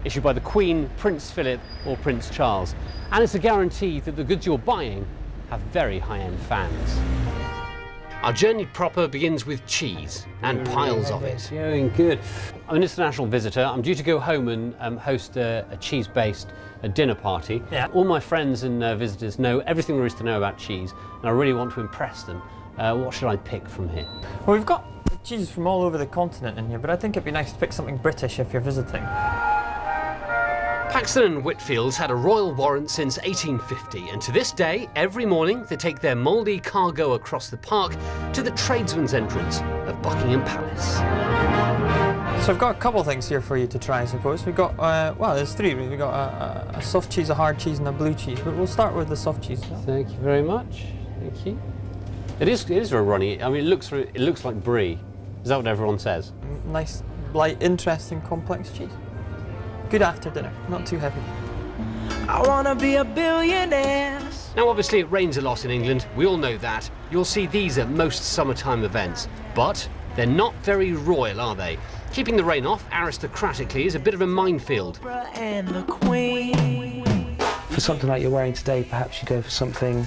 issued by the Queen, Prince Philip or Prince Charles. And it's a guarantee that the goods you're buying have very high-end fans. Our journey proper begins with cheese and piles of it. Going good. I'm an international visitor. I'm due to go home and host a cheese-based dinner party. Yeah. All my friends and visitors know everything there is to know about cheese, and I really want to impress them. What should I pick from here? Well, we've got cheese from all over the continent in here, but I think it'd be nice to pick something British if you're visiting. Paxton and Whitfields had a royal warrant since 1850, and to this day, every morning they take their mouldy cargo across the park to the tradesman's entrance of Buckingham Palace. So I've got a couple of things here for you to try, I suppose. We've got, well, there's three. We've got a soft cheese, a hard cheese, and a blue cheese, but we'll start with the soft cheese. Thank you very much. Thank you. It is very runny. I mean, it looks like brie. Is that what everyone says? Nice, light, interesting, complex cheese. Good after dinner, not too heavy. I wanna be a billionaire. Now, obviously, it rains a lot in England. We all know that. You'll see these at most summertime events. But they're not very royal, are they? Keeping the rain off aristocratically is a bit of a minefield. And the Queen. For something like you're wearing today, perhaps you go for something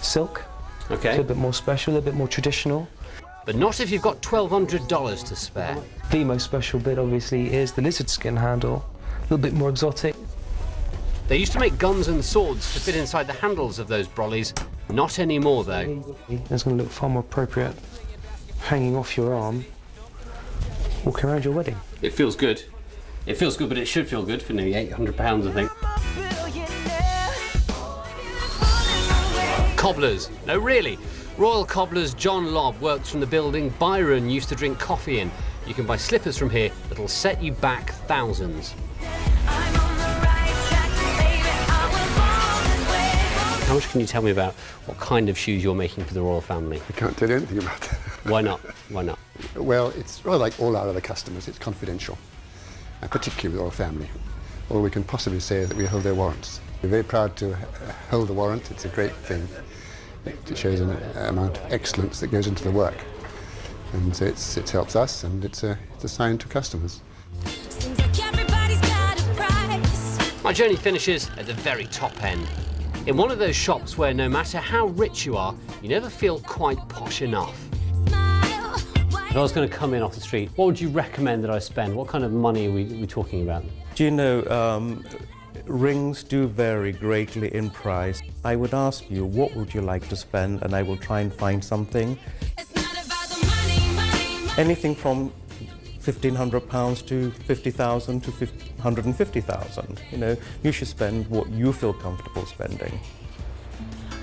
silk. Okay. A little bit more special, a little bit more traditional. But not if you've got $1,200 to spare. The most special bit, obviously, is the lizard skin handle. A little bit more exotic. They used to make guns and swords to fit inside the handles of those brollies. Not anymore, though. It's going to look far more appropriate hanging off your arm, walking around your wedding. It feels good. It feels good, but it should feel good for nearly £800, I think. Cobblers. No, really. Royal cobblers John Lobb works from the building Byron used to drink coffee in. You can buy slippers from here that'll set you back thousands. How much can you tell me about what kind of shoes you're making for the royal family? I can't tell you anything about that. Why not? Why not? Well, it's rather like all our other customers. It's confidential, and particularly the royal family. All we can possibly say is that we hold their warrants. We're very proud to hold the warrant. It's a great thing. It shows an amount of excellence that goes into the work. And so it helps us, and it's a sign to customers. My journey finishes at the very top end. In one of those shops where no matter how rich you are, you never feel quite posh enough. If I was going to come in off the street, what would you recommend that I spend? What kind of money are we talking about? Do you know, rings do vary greatly in price. I would ask you, what would you like to spend, and I will try and find something. Anything from £1,500 to 50,000 to 150,000. You know, you should spend what you feel comfortable spending.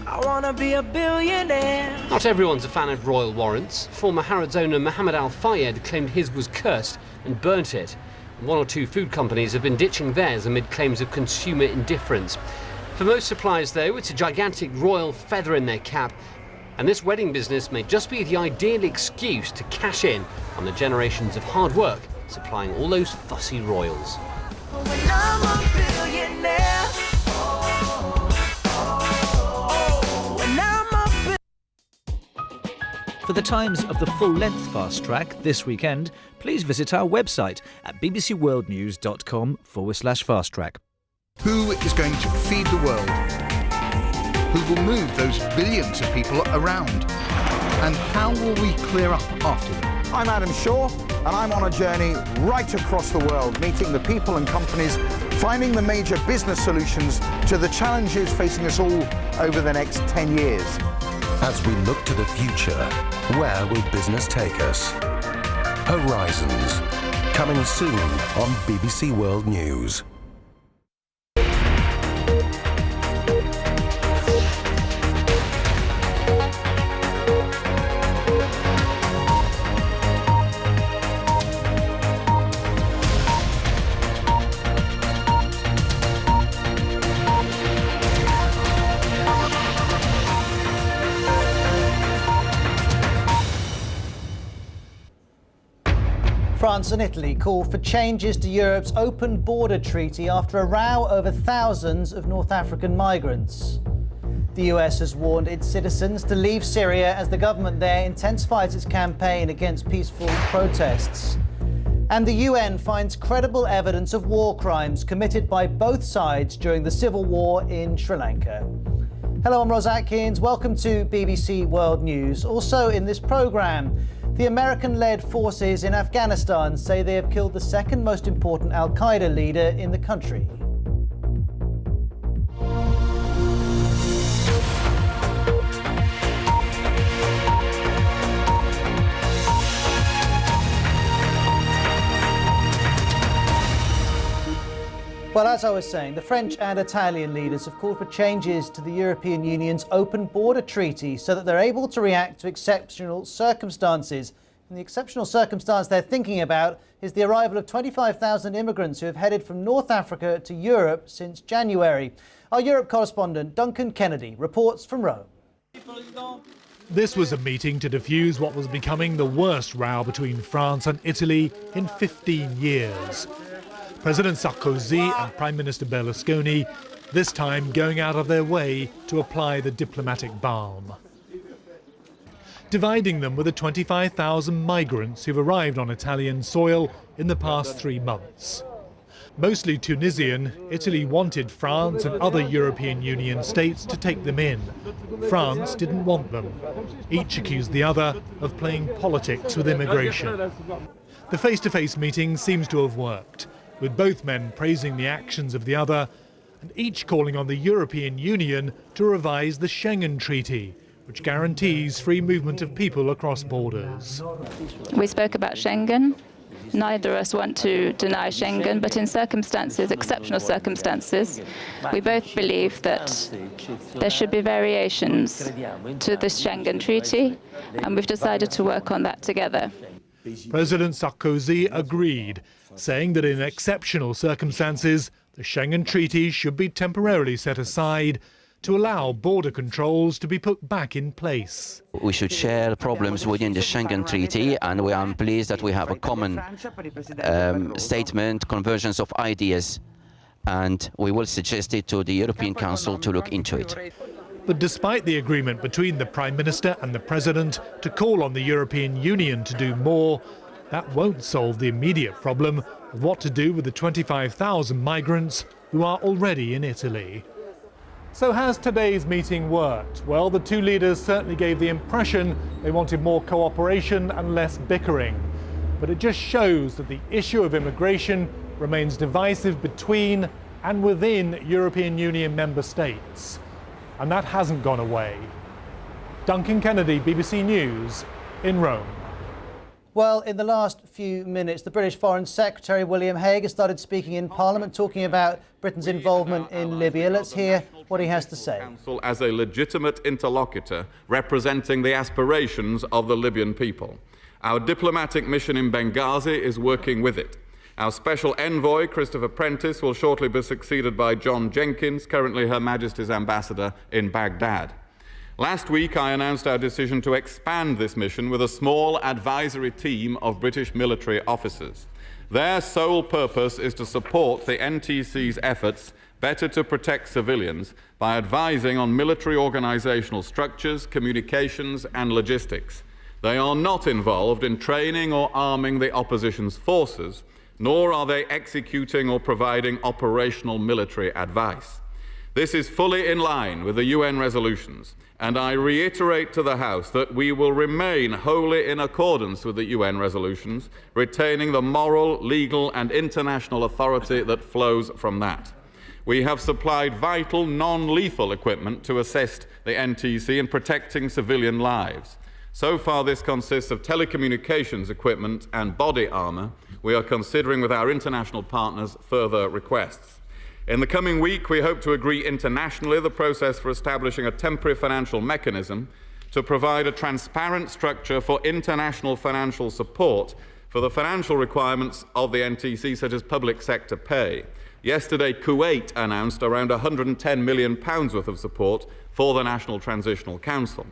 I wanna be a billionaire. Not everyone's a fan of royal warrants. Former Harrods owner Mohammed Al Fayed claimed his was cursed and burnt it. One or two food companies have been ditching theirs amid claims of consumer indifference. For most suppliers, though, it's a gigantic royal feather in their cap. And this wedding business may just be the ideal excuse to cash in on the generations of hard work supplying all those fussy royals. When I'm a billionaire. For the times of the full-length Fast Track this weekend, please visit our website at bbcworldnews.com/fast track. Who is going to feed the world? Who will move those billions of people around? And how will we clear up after them? I'm Adam Shaw, and I'm on a journey right across the world, meeting the people and companies, finding the major business solutions to the challenges facing us all over the next 10 years. As we look to the future, where will business take us? Horizons, coming soon on BBC World News. France and Italy call for changes to Europe's open border treaty after a row over thousands of North African migrants. The US has warned its citizens to leave Syria as the government there intensifies its campaign against peaceful protests. And the UN finds credible evidence of war crimes committed by both sides during the civil war in Sri Lanka. Hello, I'm Ros Atkins. Welcome to BBC World News. Also in this programme, the American-led forces in Afghanistan say they have killed the second most important al-Qaeda leader in the country. Well, as I was saying, the French and Italian leaders have called for changes to the European Union's open border treaty so that they're able to react to exceptional circumstances. And the exceptional circumstance they're thinking about is the arrival of 25,000 immigrants who have headed from North Africa to Europe since January. Our Europe correspondent, Duncan Kennedy, reports from Rome. This was a meeting to defuse what was becoming the worst row between France and Italy in 15 years. President Sarkozy and Prime Minister Berlusconi, this time going out of their way to apply the diplomatic balm. Dividing them were the 25,000 migrants who've arrived on Italian soil in the past 3 months. Mostly Tunisian, Italy wanted France and other European Union states to take them in. France didn't want them. Each accused the other of playing politics with immigration. The face-to-face meeting seems to have worked, with both men praising the actions of the other and each calling on the European Union to revise the Schengen Treaty, which guarantees free movement of people across borders. We spoke about Schengen. Neither of us want to deny Schengen, but in circumstances, exceptional circumstances, we both believe that there should be variations to the Schengen Treaty, and we've decided to work on that together. President Sarkozy agreed, saying that in exceptional circumstances, the Schengen Treaty should be temporarily set aside to allow border controls to be put back in place. We should share problems within the Schengen Treaty, and we are pleased that we have a common statement, convergence of ideas, and we will suggest it to the European Council to look into it. But despite the agreement between the Prime Minister and the President to call on the European Union to do more, that won't solve the immediate problem of what to do with the 25,000 migrants who are already in Italy. So has today's meeting worked? Well, the two leaders certainly gave the impression they wanted more cooperation and less bickering. But it just shows that the issue of immigration remains divisive between and within European Union member states. And that hasn't gone away. Duncan Kennedy, BBC News, in Rome. Well, in the last few minutes, the British Foreign Secretary William Hague has started speaking in Parliament, talking about Britain's involvement in Libya. Let's hear what he has to say. Council as a legitimate interlocutor representing the aspirations of the Libyan people. Our diplomatic mission in Benghazi is working with it. Our special envoy, Christopher Prentice, will shortly be succeeded by John Jenkins, currently Her Majesty's ambassador in Baghdad. Last week, I announced our decision to expand this mission with a small advisory team of British military officers. Their sole purpose is to support the NTC's efforts better to protect civilians by advising on military organisational structures, communications and logistics. They are not involved in training or arming the opposition's forces, nor are they executing or providing operational military advice. This is fully in line with the UN resolutions, and I reiterate to the House that we will remain wholly in accordance with the UN resolutions, retaining the moral, legal and international authority that flows from that. We have supplied vital, non-lethal equipment to assist the NTC in protecting civilian lives. So far, this consists of telecommunications equipment and body armour. We are considering with our international partners further requests. In the coming week, we hope to agree internationally the process for establishing a temporary financial mechanism to provide a transparent structure for international financial support for the financial requirements of the NTC, such as public sector pay. Yesterday, Kuwait announced around £110 million worth of support for the National Transitional Council.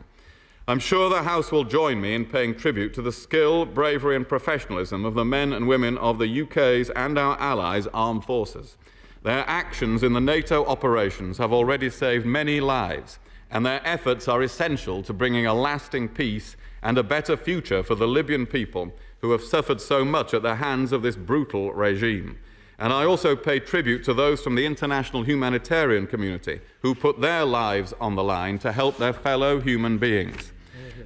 I'm sure the House will join me in paying tribute to the skill, bravery and professionalism of the men and women of the UK's and our allies' armed forces. Their actions in the NATO operations have already saved many lives, and their efforts are essential to bringing a lasting peace and a better future for the Libyan people who have suffered so much at the hands of this brutal regime. And I also pay tribute to those from the international humanitarian community who put their lives on the line to help their fellow human beings.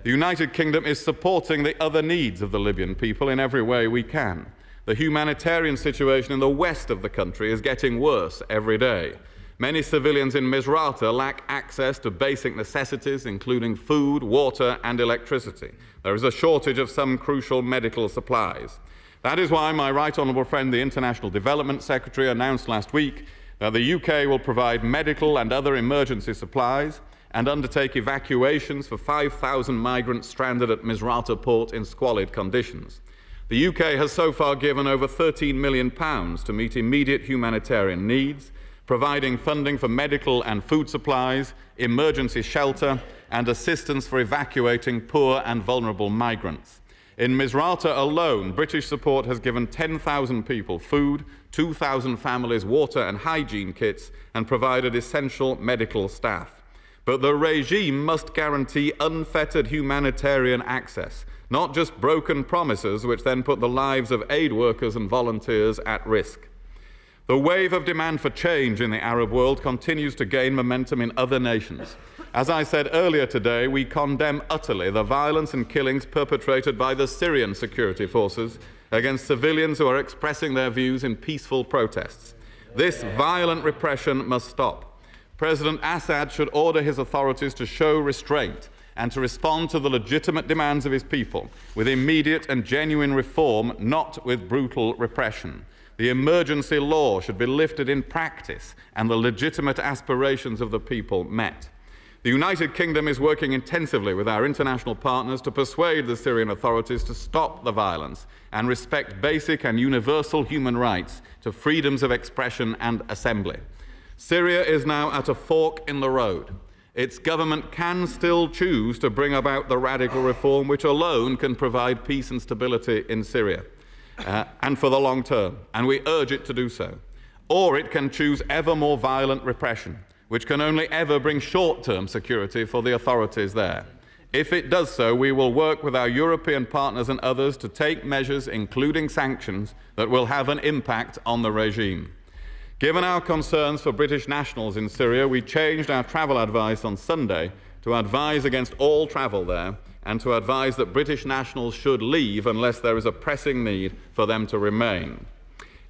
The United Kingdom is supporting the other needs of the Libyan people in every way we can. The humanitarian situation in the west of the country is getting worse every day. Many civilians in Misrata lack access to basic necessities, including food, water, and electricity. There is a shortage of some crucial medical supplies. That is why my right honourable friend, the International Development Secretary, announced last week that the UK will provide medical and other emergency supplies and undertake evacuations for 5,000 migrants stranded at Misrata port in squalid conditions. The UK has so far given over £13 million to meet immediate humanitarian needs, providing funding for medical and food supplies, emergency shelter, and assistance for evacuating poor and vulnerable migrants. In Misrata alone, British support has given 10,000 people food, 2,000 families water and hygiene kits, and provided essential medical staff. But the regime must guarantee unfettered humanitarian access, not just broken promises which then put the lives of aid workers and volunteers at risk. The wave of demand for change in the Arab world continues to gain momentum in other nations. As I said earlier today, we condemn utterly the violence and killings perpetrated by the Syrian security forces against civilians who are expressing their views in peaceful protests. This violent repression must stop. President Assad should order his authorities to show restraint and to respond to the legitimate demands of his people with immediate and genuine reform, not with brutal repression. The emergency law should be lifted in practice and the legitimate aspirations of the people met. The United Kingdom is working intensively with our international partners to persuade the Syrian authorities to stop the violence and respect basic and universal human rights to freedoms of expression and assembly. Syria is now at a fork in the road. Its government can still choose to bring about the radical reform which alone can provide peace and stability in Syria, and for the long term, and we urge it to do so. Or it can choose ever more violent repression, which can only ever bring short-term security for the authorities there. If it does so, we will work with our European partners and others to take measures, including sanctions, that will have an impact on the regime. Given our concerns for British nationals in Syria, we changed our travel advice on Sunday to advise against all travel there and to advise that British nationals should leave unless there is a pressing need for them to remain.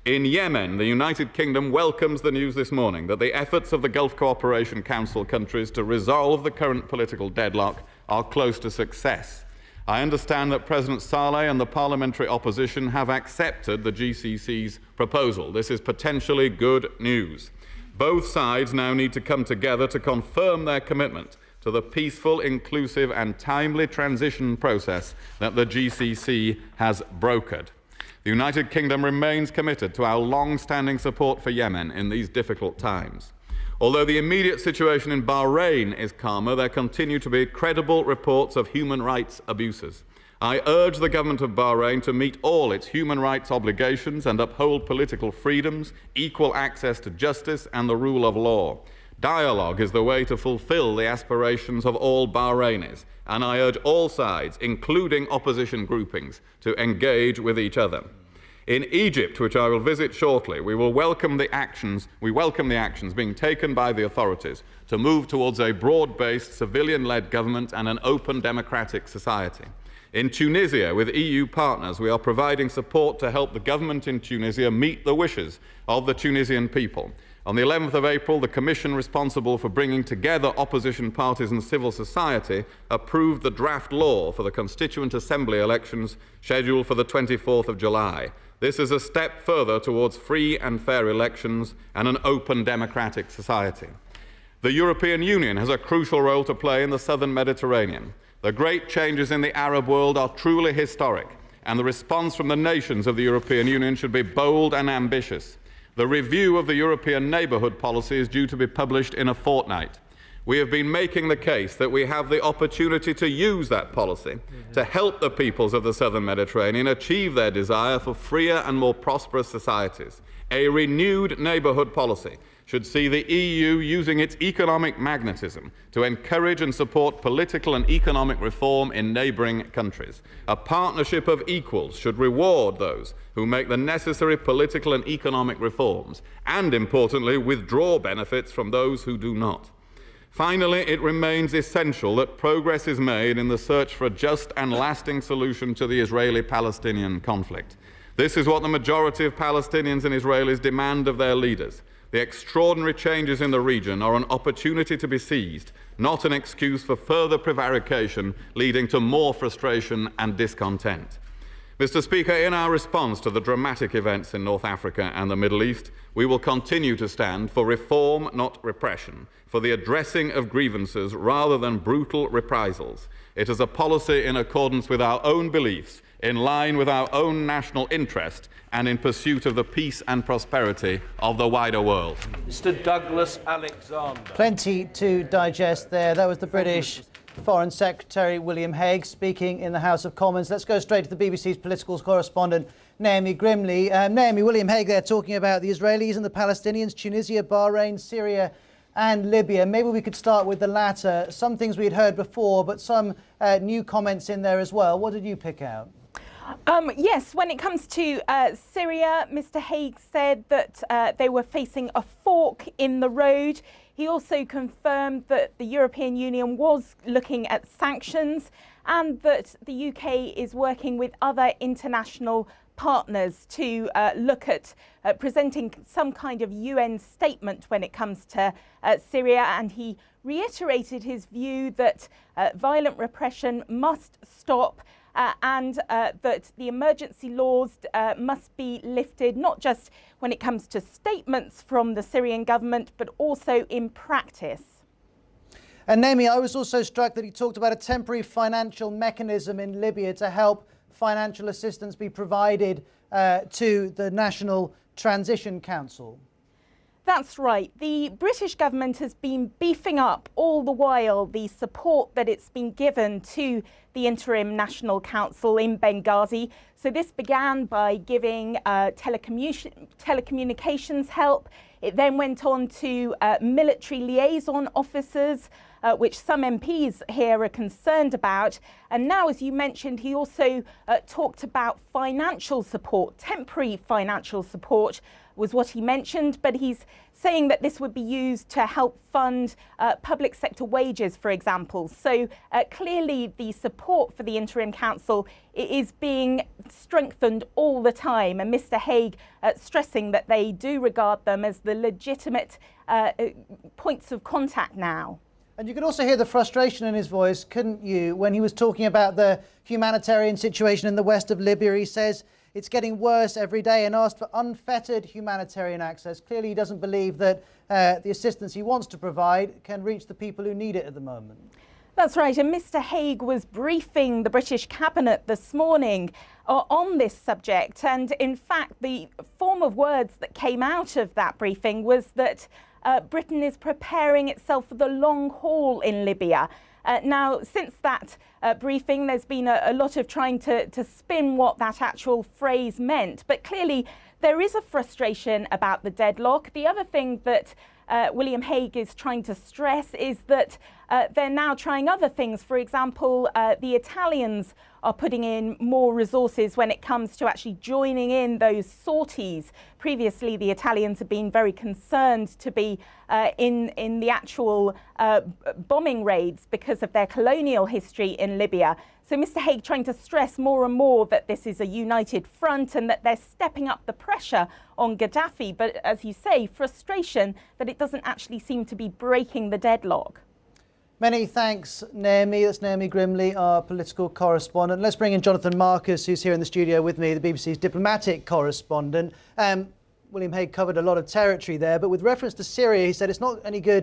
In Yemen, the United Kingdom welcomes the news this morning that the efforts of the Gulf Cooperation Council countries to resolve the current political deadlock are close to success. I understand that President Saleh and the parliamentary opposition have accepted the GCC's proposal. This is potentially good news. Both sides now need to come together to confirm their commitment to the peaceful, inclusive and timely transition process that the GCC has brokered. The United Kingdom remains committed to our long-standing support for Yemen in these difficult times. Although the immediate situation in Bahrain is calmer, there continue to be credible reports of human rights abuses. I urge the government of Bahrain to meet all its human rights obligations and uphold political freedoms, equal access to justice and the rule of law. Dialogue is the way to fulfill the aspirations of all Bahrainis, and I urge all sides, including opposition groupings, to engage with each other. In Egypt, which I will visit shortly, we welcome the actions being taken by the authorities to move towards a broad-based, civilian-led government and an open democratic society. In Tunisia, with EU partners, we are providing support to help the government in Tunisia meet the wishes of the Tunisian people. On the 11th of April, the Commission responsible for bringing together opposition parties and civil society approved the draft law for the Constituent Assembly elections scheduled for the 24th of July. This is a step further towards free and fair elections and an open democratic society. The European Union has a crucial role to play in the southern Mediterranean. The great changes in the Arab world are truly historic, and the response from the nations of the European Union should be bold and ambitious. The review of the European neighbourhood policy is due to be published in a fortnight. We have been making the case that we have the opportunity to use that policy to help the peoples of the southern Mediterranean achieve their desire for freer and more prosperous societies, A renewed neighbourhood policy should see the EU using its economic magnetism to encourage and support political and economic reform in neighbouring countries. A partnership of equals should reward those who make the necessary political and economic reforms and, importantly, withdraw benefits from those who do not. Finally, it remains essential that progress is made in the search for a just and lasting solution to the Israeli-Palestinian conflict. This is what the majority of Palestinians and Israelis demand of their leaders. The extraordinary changes in the region are an opportunity to be seized, not an excuse for further prevarication leading to more frustration and discontent. Mr. Speaker, in our response to the dramatic events in North Africa and the Middle East, we will continue to stand for reform, not repression, for the addressing of grievances rather than brutal reprisals. It is a policy in accordance with our own beliefs, in line with our own national interest, and in pursuit of the peace and prosperity of the wider world. Mr. Douglas Alexander. Plenty to digest there. That was the British Foreign Secretary William Hague speaking in the House of Commons. Let's go straight to the BBC's political correspondent, Naomi Grimley. Naomi, William Hague there talking about the Israelis and the Palestinians, Tunisia, Bahrain, Syria and Libya. Maybe we could start with the latter. Some things we'd heard before, but some new comments in there as well. What did you pick out? Yes, when it comes to Syria, Mr. Hague said that they were facing a fork in the road. He also confirmed that the European Union was looking at sanctions and that the UK is working with other international partners to look at presenting some kind of UN statement when it comes to Syria. And he reiterated his view that violent repression must stop and that the emergency laws must be lifted, not just when it comes to statements from the Syrian government, but also in practice. And Naomi, I was also struck that he talked about a temporary financial mechanism in Libya to help financial assistance be provided to the National Transition Council. That's right. The British government has been beefing up all the while the support that it's been given to the Interim National Council in Benghazi. So this began by giving telecommunications help. It then went on to military liaison officers, which some MPs here are concerned about. And now, as you mentioned, he also talked about financial support, temporary financial support was what he mentioned, but he's saying that this would be used to help fund public sector wages, for example. So clearly the support for the Interim Council is being strengthened all the time, and Mr. Hague stressing that they do regard them as the legitimate points of contact now. And you could also hear the frustration in his voice, couldn't you, when he was talking about the humanitarian situation in the west of Libya. He says it's getting worse every day and asked for unfettered humanitarian access. Clearly he doesn't believe that the assistance he wants to provide can reach the people who need it at the moment. That's right, and Mr. Hague was briefing the British Cabinet this morning on this subject, and in fact the form of words that came out of that briefing was that Britain is preparing itself for the long haul in Libya. Now, since that briefing, there's been a lot of trying to spin what that actual phrase meant. But clearly, there is a frustration about the deadlock. The other thing that William Hague is trying to stress is that they're now trying other things. For example, the Italians are putting in more resources when it comes to actually joining in those sorties. Previously, the Italians have been very concerned to be in the actual bombing raids because of their colonial history in Libya. So Mr. Hague trying to stress more and more that this is a united front and that they're stepping up the pressure on Gaddafi. But as you say, frustration that it doesn't actually seem to be breaking the deadlock. Many thanks, Naomi. That's Naomi Grimley, our political correspondent. Let's bring in Jonathan Marcus, who's here in the studio with me, the BBC's diplomatic correspondent. William Hague covered a lot of territory there, but with reference to Syria, he said it's not any good